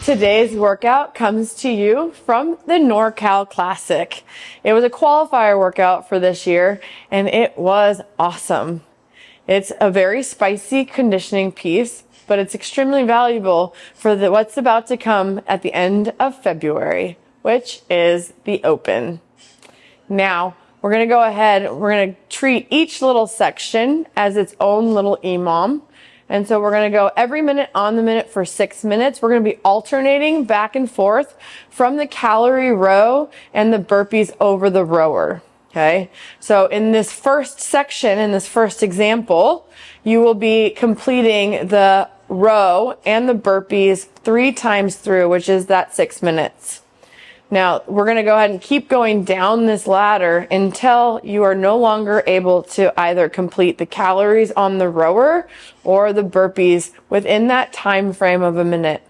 Today's workout comes to you from the NorCal Classic. It was a qualifier workout for this year, and it was awesome. It's a very spicy conditioning piece, but it's extremely valuable for what's about to come at the end of February, which is the Open. Now, we're going to go ahead, we're going to treat each little section as its own little EMOM. And so we're going to go every minute on the minute for 6 minutes. We're going to be alternating back and forth from the calorie row and the burpees over the rower. Okay. So in this first section, in this first example, you will be completing the row and the burpees 3 times through, which is that 6 minutes. Now, we're going to go ahead and keep going down this ladder until you are no longer able to either complete the calories on the rower or the burpees within that time frame of a minute.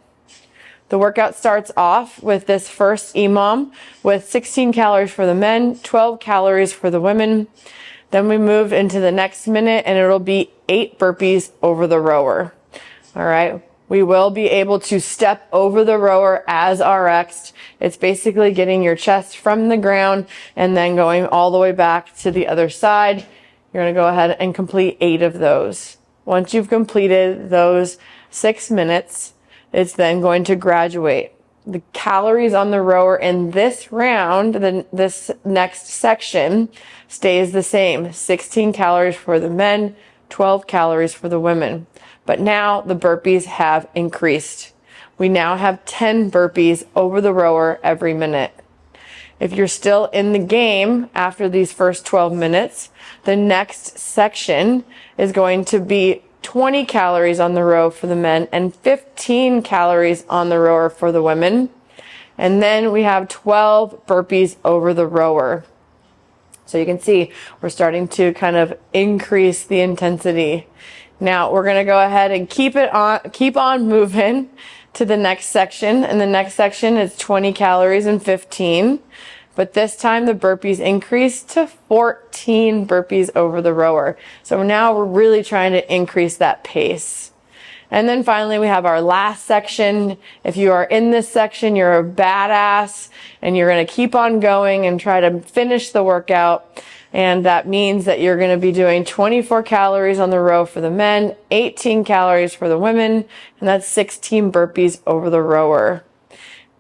The workout starts off with this first EMOM with 16 calories for the men, 12 calories for the women. Then we move into the next minute and it'll be 8 burpees over the rower. All right. We will be able to step over the rower as RX'd. It's basically getting your chest from the ground and then going all the way back to the other side. You're going to go ahead and complete 8 of those. Once you've completed those 6 minutes, it's then going to graduate. The calories on the rower in this round, this next section, stays the same. 16 calories for the men, 12 calories for the women. But now the burpees have increased. We now have 10 burpees over the rower every minute. If you're still in the game after these first 12 minutes, the next section is going to be 20 calories on the row for the men and 15 calories on the rower for the women. And then we have 12 burpees over the rower. So you can see we're starting to kind of increase the intensity. Now we're going to go ahead and keep on moving to the next section. And the next section is 20 calories and 15. But this time the burpees increase to 14 burpees over the rower. So now we're really trying to increase that pace. And then finally we have our last section. If you are in this section, you're a badass and you're going to keep on going and try to finish the workout. And that means that you're going to be doing 24 calories on the row for the men, 18 calories for the women, and that's 16 burpees over the rower.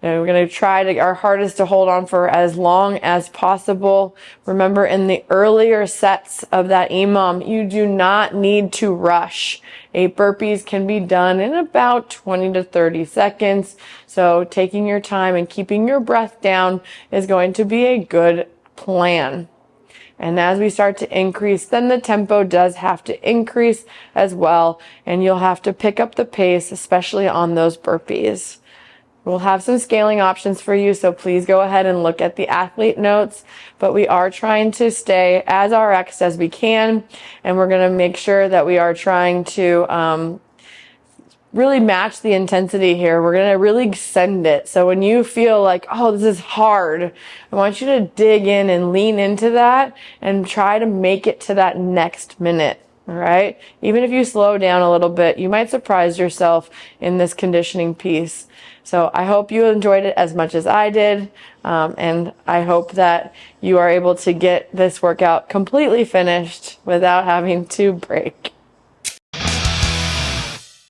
And we're going to try our hardest to hold on for as long as possible. Remember, in the earlier sets of that EMOM, you do not need to rush. 8 burpees can be done in about 20 to 30 seconds. So taking your time and keeping your breath down is going to be a good plan. And as we start to increase, then the tempo does have to increase as well. And you'll have to pick up the pace, especially on those burpees. We'll have some scaling options for you, so please go ahead and look at the athlete notes. But we are trying to stay as RX as we can. And we're going to make sure that we are trying to really match the intensity here. We're going to really send it. So when you feel like, oh, this is hard, I want you to dig in and lean into that and try to make it to that next minute. All right. Even if you slow down a little bit, you might surprise yourself in this conditioning piece. So I hope you enjoyed it as much as I did. And I hope that you are able to get this workout completely finished without having to break.